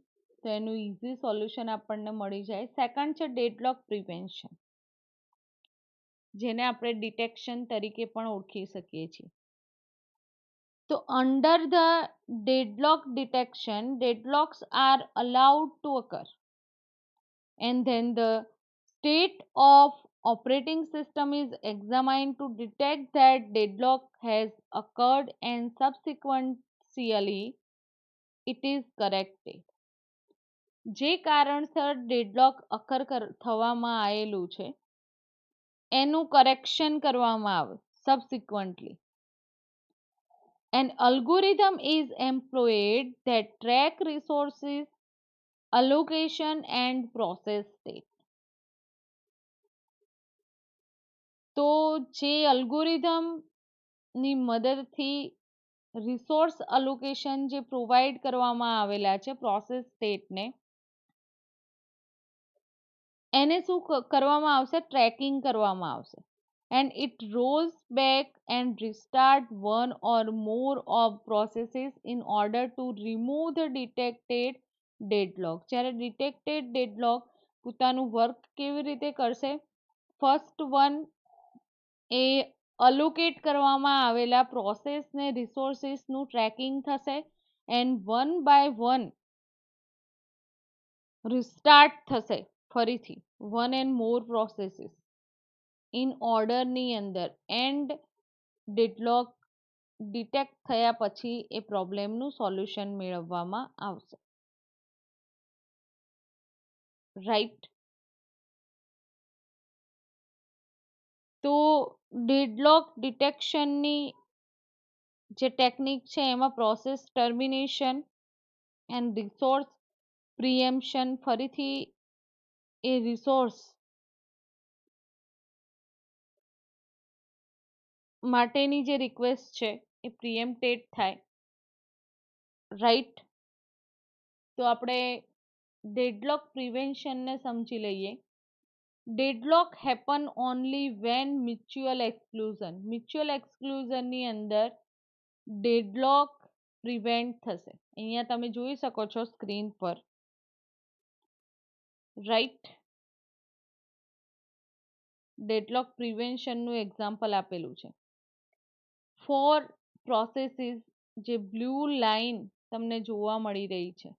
તો એનું ઇઝી સોલ્યુશન આપણને મળી જાય. સેકન્ડ છે ડેડલોક પ્રિવેન્શન, જેને આપણે ડિટેક્શન તરીકે પણ ઓળખી શકીએ છીએ. તો under the deadlock detection, deadlocks are allowed to occur and then the state of operating system is examined to detect that deadlock has occurred and subsequently it is corrected. જે કારણસર ડેડલોક અકર થવામાં આવેલું છે એનું કરેક્શન કરવામાં આવે સબસિક્વન્ટલી. An algorithm is employed that track resources allocation and process state. તો જે અલ્ગોરિધમની મદદથી રિસોર્સ અલોકેશન જે પ્રોવાઈડ કરવામાં આવેલા છે પ્રોસેસ સ્ટેટને, એને શું કરવામાં આવશે? ટ્રેકિંગ કરવામાં આવશે. And it rolls back and restart one or more of processes in order to remove the detected deadlock. જ્યારે ડિટેક્ટેડ ડેડલોક પોતાનું વર્ક કેવી રીતે કરશે? ફર્સ્ટ વન એ અલોકેટ કરવામાં આવેલા પ્રોસેસને રિસોર્સિસનું ટ્રેકિંગ થશે and one by one restart થશે ફરીથી one and more processes in ઓર્ડરની અંદર એન્ડ ડેડલોક ડિટેક્ટ થયા પછી એ પ્રોબ્લેમનું સોલ્યુશન મેળવવામાં આવશે. રાઈટ. તો ડેડલોક ડિટેક્શનની જે ટેકનિક છે એમાં પ્રોસેસ ટર્મિનેશન એન્ડ રિસોર્સ પ્રિએમ્પશન, ફરીથી એ રિસોર્સ માટેની જે રિક્વેસ્ટ છે એ પ્રિએમ્પ્ટેડ થાય. રાઈટ. તો આપણે ડેડલોક પ્રિવેન્શનને સમજી લઈએ. Deadlock happen only when mutual એક્સક્લુઝનની અંદર ડેડલોક પ્રિવેન્ટ થશે. અહીંયા તમે જોઈ શકો છો સ્ક્રીન પર. રાઈટ. ડેડલોક પ્રિવેન્શનનું એક્ઝામ્પલ આપેલું છે. ફોર પ્રોસેસીસ જે બ્લુ લાઇન તમને જોવા મળી રહી છે,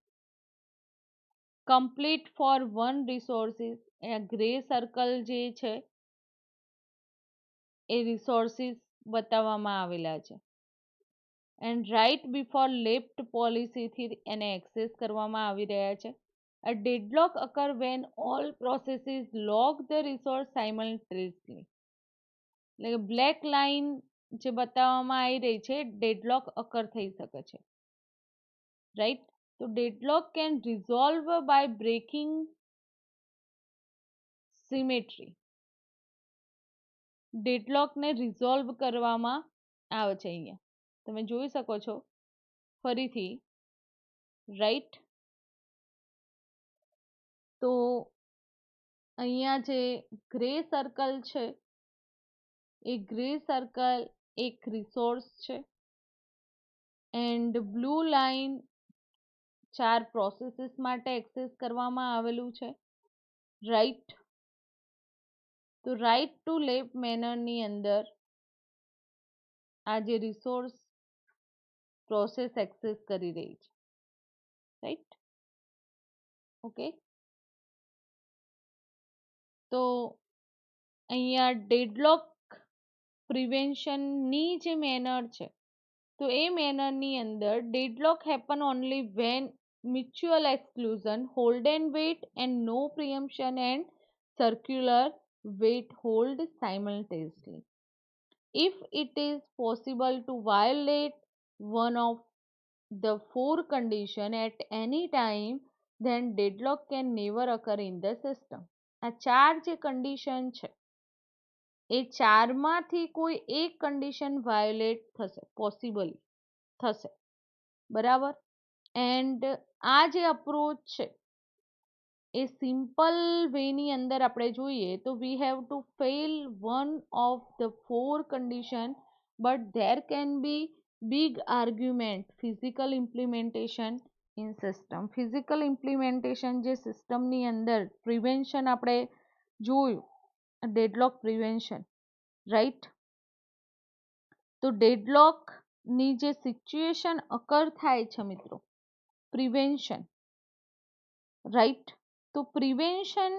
કમ્પ્લીટ ફોર વન રિસોર્સિસ, એ ગ્રે સર્કલ જે છે એ રિસોર્સિસ બતાવવામાં આવેલા છે એન્ડ રાઈટ બિફોર લેફ્ટ પોલિસીથી એને એક્સેસ કરવામાં આવી રહ્યા છે. A deadlock occur when all processes log the resource simultaneously. એટલે કે બ્લેક લાઇન જે બતાવવામાં આવી રહી છે ડેડલોક અકર થઈ શકે છે. રાઈટ. તો deadlock can resolve by breaking symmetry. ડેડલોકને રિઝોલ્વ કરવામાં આવે છે. અહીંયા તમે જોઈ શકો છો ફરીથી. રાઈટ. તો અહીંયા જે ગ્રે સર્કલ છે એ ગ્રે સર્કલ એક રિસોર્સ છે એન્ડ બ્લુ લાઇન 4 પ્રોસેસીસ માટે એક્સેસ કરવામાં આવેલું છે. રાઈટ. તો રાઈટ ટુ લેફ્ટ મેનરની અંદર આ જે રિસોર્સ પ્રોસેસ એક્સેસ કરી રહી છે. રાઈટ. ઓકે. તો અહીંયા ડેડલોક પ્રિવેન્શનની જે મેનર છે તો એ મેનરની અંદર deadlock happen only when mutual exclusion, hold and wait and no preemption and circular wait hold simultaneously. If it is possible to violate one of the four condition at any time, then deadlock can never occur in the system. આ ચાર જે condition છે એ ચારમાંથી કોઈ એક condition violet થશે, possibly થશે. બરાબર. And આ જે અપ્રોચ છે એ સિમ્પલ વેની અંદર આપણે જોઈએ તો we have to fail one of the four condition but there can be big argument physical implementation in system. Physical implementation જે સિસ્ટમની અંદર પ્રિવેન્શન આપણે જોયું, ડેડલોક પ્રિવેન્શન. રાઈટ. તો ડેડલોકની જે સિચ્યુએશન અકર થાય છે મિત્રો, પ્રિવેન્શન. રાઈટ. તો પ્રિવેન્શન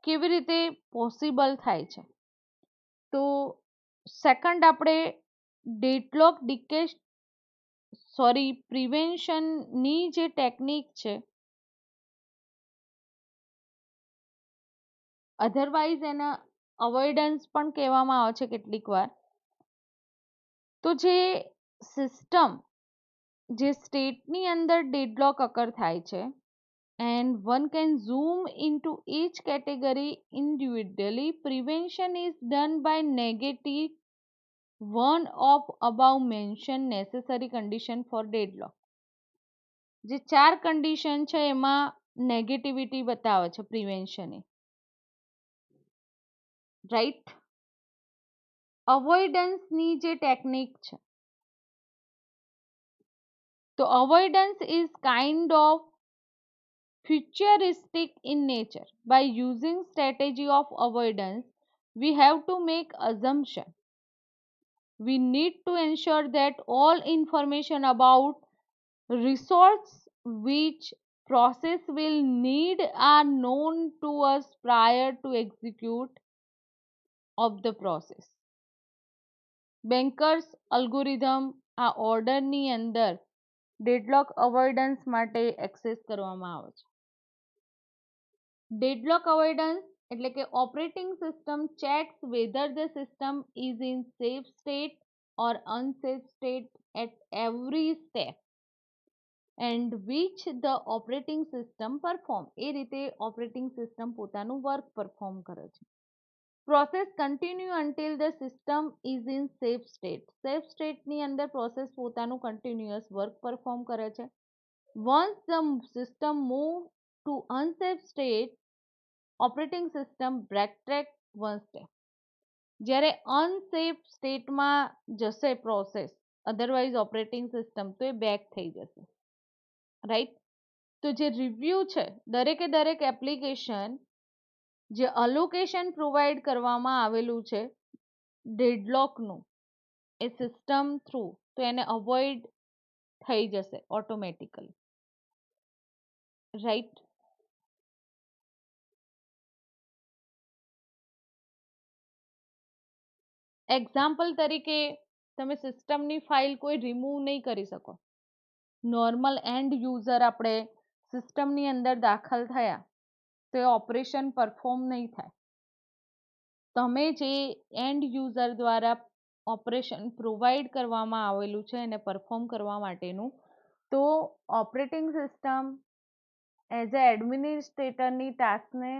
કેવી રીતે પોસિબલ થાય છે? તો સેકન્ડ આપણે ડેડલોક પ્રિવેન્શનની જે ટેકનિક છે, અધરવાઇઝ એના અવોઇડન્સ પણ કહેવામાં આવે છે કેટલીક વાર. તો જે સિસ્ટમ જે સ્ટેટની અંદર ડેડલોક અકર થાય છે and one can zoom into each category individually. Prevention is done by negative one of above mentioned necessary condition for deadlock. જે ચાર કન્ડિશન છે એમાં નેગેટિવિટી બતાવે છે પ્રિવેન્શને. રાઈટ. અવોઇડન્સની જે ટેકનિક છે તો avoidance is kind of futuristic in nature. By using strategy of avoidance, we have to make assumption. We need to ensure that all information about resource which process will need are known to us prior to execute of the process. Bankers algorithm આ ઓર્ડરની અંદર deadlock avoidance માટે access કરવામાં આવે છે. Deadlock avoidance એટલે કે operating system checks whether the system is in safe state or unsafe state at every step and which the operating system perform. એ રીતે ઓપરેટિંગ સિસ્ટમ પોતાનું વર્ક પરફોર્મ કરે છે. Process continue until the system is in safe state. Safe સ્ટેટની અંદર process પોતાનું continuous work perform કરે છે. Once the system move to unsafe state, operating system backtrack one step. જ્યારે અનસેફ સ્ટેટમાં જશે પ્રોસેસ, અધરવાઇઝ ઓપરેટિંગ સિસ્ટમ, તો એ back થઈ જશે. રાઈટ. તો જે રિવ્યૂ છે, દરેક એપ્લિકેશન જે અલોકેશન પ્રોવાઈડ કરવામાં આવેલું છે ડેડલોકનું એ સિસ્ટમ થ્રુ, તો એને અવોઇડ થઈ જશે ઓટોમેટિકલી. રાઈટ. એક્ઝામ્પલ તરીકે તમે સિસ્ટમની ફાઇલ કોઈ રિમૂવ નહીં કરી શકો. નોર્મલ એન્ડ યુઝર આપણે સિસ્ટમની અંદર દાખલ થયા તો એ ઓપરેશન પરફોર્મ નહીં થાય. તમે જે એન્ડ યુઝર દ્વારા ઓપરેશન પ્રોવાઈડ કરવામાં આવેલું છે એને પરફોર્મ કરવા માટેનું, તો ઓપરેટિંગ સિસ્ટમ એઝ અ એડમિનિસ્ટ્રેટરની ટાસ્કને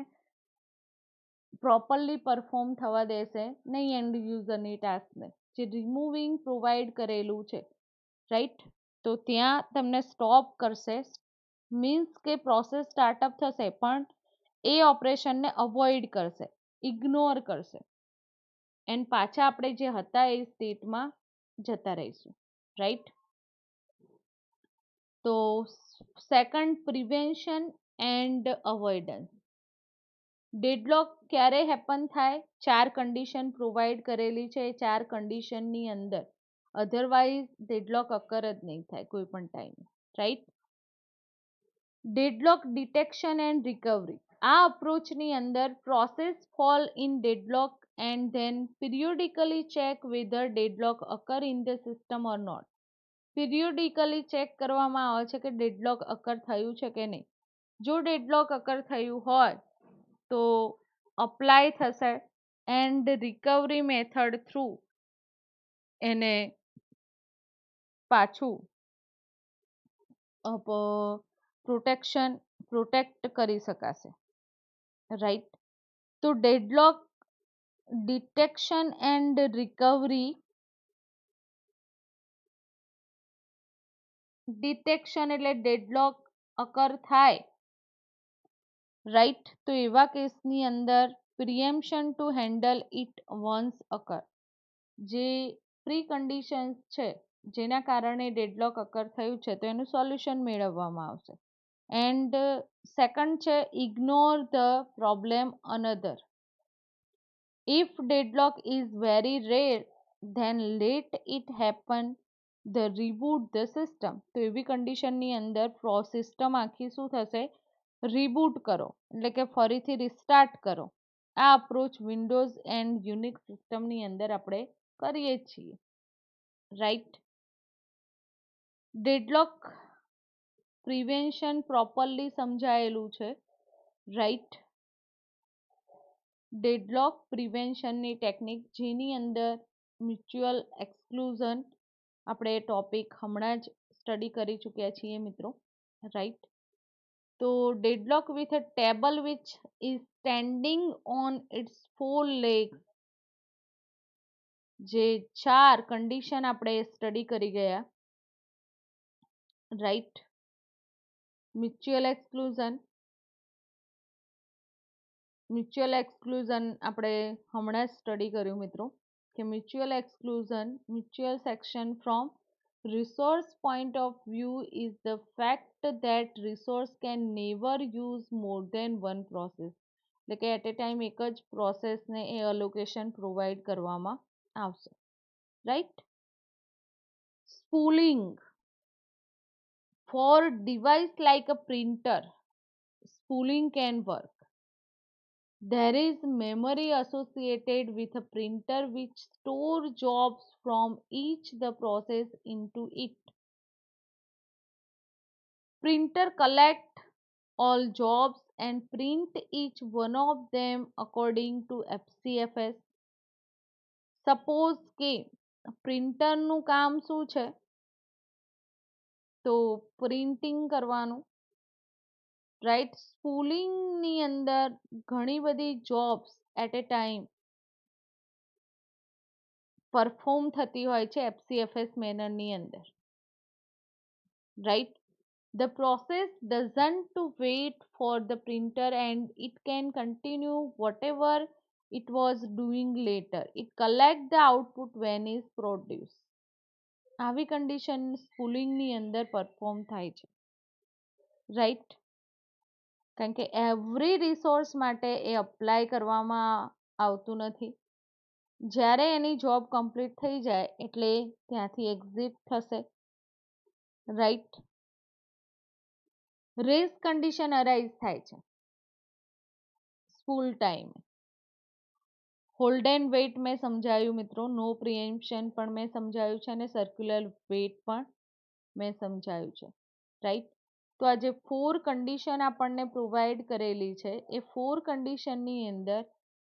પ્રોપરલી પરફોર્મ થવા દેશે નહીં એન્ડ યુઝરની ટાસ્કને, જે રિમૂવિંગ પ્રોવાઈડ કરેલું છે. રાઈટ. તો ત્યાં તમને સ્ટોપ કરશે. મીન્સ કે પ્રોસેસ સ્ટાર્ટઅપ થશે પણ એ ઓપરેશનને અવોઇડ કરશે, ઇગ્નોર કરશે, એન્ડ પાછા આપણે જે હતા એ સ્ટેટમાં જતા રહીશું. રાઈટ. તો second, prevention and avoidance. Deadlock ક્યારે હેપન થાય? 4 કન્ડિશન પ્રોવાઈડ કરેલી છે. એ 4 કન્ડિશનની અંદર, અધરવાઇઝ ડેડલોક અકર જ નહીં થાય કોઈ પણ ટાઈમે. Right. Deadlock detection and recovery. આ અપ્રોચની અંદર process fall in deadlock and then periodically check whether deadlock occur in the system or not. Periodically check કરવામાં આવે છે કે ડેડલોક અકર થયું છે કે નહીં. જો ડેડલોક અકર થયું હોય તો અપ્લાય થશે એન્ડ રિકવરી મેથડ થ્રુ એને પાછું પ્રોટેક્ટ કરી શકાશે. રાઈટ. તો deadlock detection and recovery. Detection એટલે ડેડલોક અકર થાય. રાઈટ. તો એવા કેસની અંદર preemption to handle it once occur. જે પ્રી કન્ડિશન્સ છે જેના કારણે ડેડલોક અકર થયું છે તો એનું સોલ્યુશન મેળવવામાં આવશે. એન્ડ સેકન્ડ છે ignore the problem another. If deadlock is very rare then let it happen the reboot the system. તો એવી કન્ડિશનની અંદર સિસ્ટમ આખી શું થશે? રીબૂટ કરો, એટલે કે ફરીથી રિસ્ટાર્ટ કરો. આ અપ્રોચ વિન્ડોઝ એન્ડ યુનિક્સ સિસ્ટમની અંદર આપણે કરીએ છીએ. રાઈટ. ડેડલોક પ્રિવેન્શન પ્રોપરલી સમજાયેલું છે. રાઈટ. ડેડલોક પ્રિવેન્શનની ટેકનિક જેની અંદર મ્યુચ્યુઅલ એક્સક્લુઝન આપણે ટોપિક હમણાં જ સ્ટડી કરી ચૂક્યા છીએ મિત્રો. રાઈટ. તો deadlock with a table which is standing on it's 4 legs. જે 4 કન્ડિશન આપણે સ્ટડી કરી ગયા. રાઈટ. મ્યુચ્યુઅલ એક્સક્લુઝન આપણે હમણાં જ સ્ટડી કર્યું મિત્રો કે mutual exclusion, mutual section from Resource point of view is the fact that resource can never use more than one process. એટલે કે એટ એ ટાઈમ એક જ પ્રોસેસને એ અલોકેશન પ્રોવાઈડ કરવામાં આવશે, right. સ્પૂલિંગ for device like a printer, spooling can work. There is memory associated with a printer which store jobs from each the process into it. Printer collect all jobs and print each one of them according to FCFS. Suppose કે પ્રિન્ટરનું કામ શું છે, તો printing કરવાનું, right. સ્પૂલિંગની અંદર ઘણી બધી jobs at a time perform થતી હોય છે એફસીએફએસ મેનરની અંદર, right. The process doesn't wait for the printer and it can continue whatever it was doing later. It collect the output when is produced. આવી condition સ્પૂલિંગની અંદર perform થાય છે, right. કારણ કે એવરી રિસોર્સ માટે એ અપ્લાય કરવામાં આવતું નથી. જ્યારે એની જોબ કમ્પ્લીટ થઈ જાય એટલે ત્યાંથી એક્ઝિટ થશે, રાઈટ. રેસ કન્ડિશન અરાઇઝ થાય છે spool time. Hold and wait મેં સમજાયું મિત્રો, નો પ્રિએમ્પશન પણ મેં સમજાયું છે અને સર્ક્યુલર વેઇટ પણ મેં સમજાયું છે, રાઈટ. તો આ જે 4 કન્ડિશન આપણને પ્રોવાઈડ કરેલી છે એ 4 કન્ડિશનની અંદર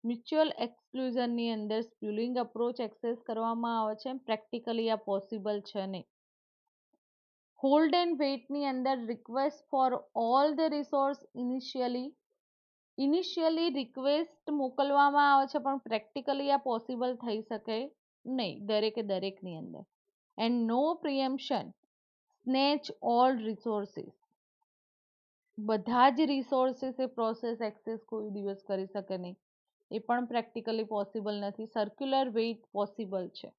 મ્યુચ્યુઅલ એક્સક્લુઝનની અંદર સ્પ્યુલિંગ અપ્રોચ એક્સેસ કરવામાં આવે છે. પ્રેક્ટિકલી આ પોસિબલ છે નહીં. હોલ્ડ એન્ડ વેઇટની અંદર request for all the resource initially request મોકલવામાં આવે છે, પણ પ્રેક્ટિકલી આ પોસિબલ થઈ શકે નહીં દરેકની અંદર. And no preemption snatch all resources. બધા જ રિસોર્સિસ એ પ્રોસેસ એક્સેસ કોઈ દિવસ કરી શકે નહીં, એ પણ પ્રેક્ટિકલી પોસિબલ નથી. સર્ક્યુલર વેઇટ પોસિબલ છે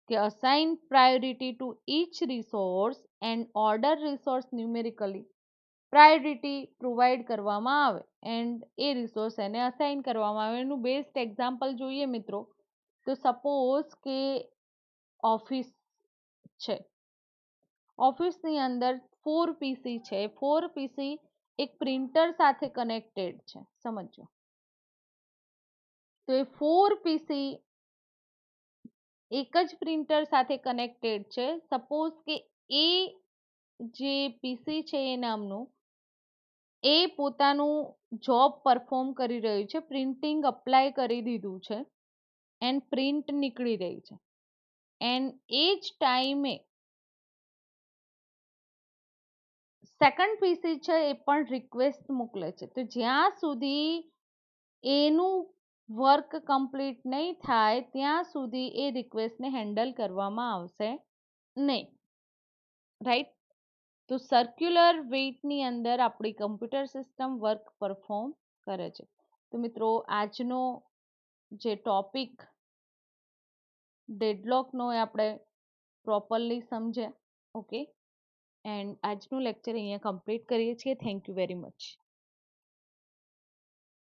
કે assign priority to each resource and order resource numerically. Priority provide કરવામાં આવે એન્ડ એ રિસોર્સ એને અસાઇન કરવામાં આવે. એનું બેસ્ટ એક્ઝામ્પલ જોઈએ મિત્રો, તો સપોઝ કે ઓફિસ છે. ઓફિસની અંદર 4 પીસી છે. 4 પીસી એક પ્રિન્ટર સાથે કનેક્ટેડ છે, સમજો. તો એ 4 પીસી એક જ પ્રિન્ટર સાથે કનેક્ટેડ છે. સપોઝ કે એ જે પીસી છે એ નામનું એ પોતાનું જોબ પરફોર્મ કરી રહ્યું છે, પ્રિન્ટિંગ અપ્લાય કરી દીધું છે એન્ડ પ્રિન્ટ નીકળી રહી છે. એન્ડ એ જ ટાઈમે સેકન્ડ પીસી છે એ પણ રિક્વેસ્ટ મોકલે છે. તો જ્યાં સુધી એનું વર્ક કમ્પ્લીટ નહીં થાય ત્યાં સુધી એ રિક્વેસ્ટને હેન્ડલ કરવામાં આવશે નહીં, રાઈટ. તો સર્ક્યુલર વેઇટની અંદર આપણી કમ્પ્યુટર સિસ્ટમ વર્ક પરફોર્મ કરે છે. તો મિત્રો આજનો જે ટોપિક ડેડલોકનો એ આપણે પ્રોપરલી સમજ્યા, ઓકે. એન્ડ આજનું લેક્ચર અહીંયા કમ્પ્લીટ કરીએ છીએ. Thank you very much.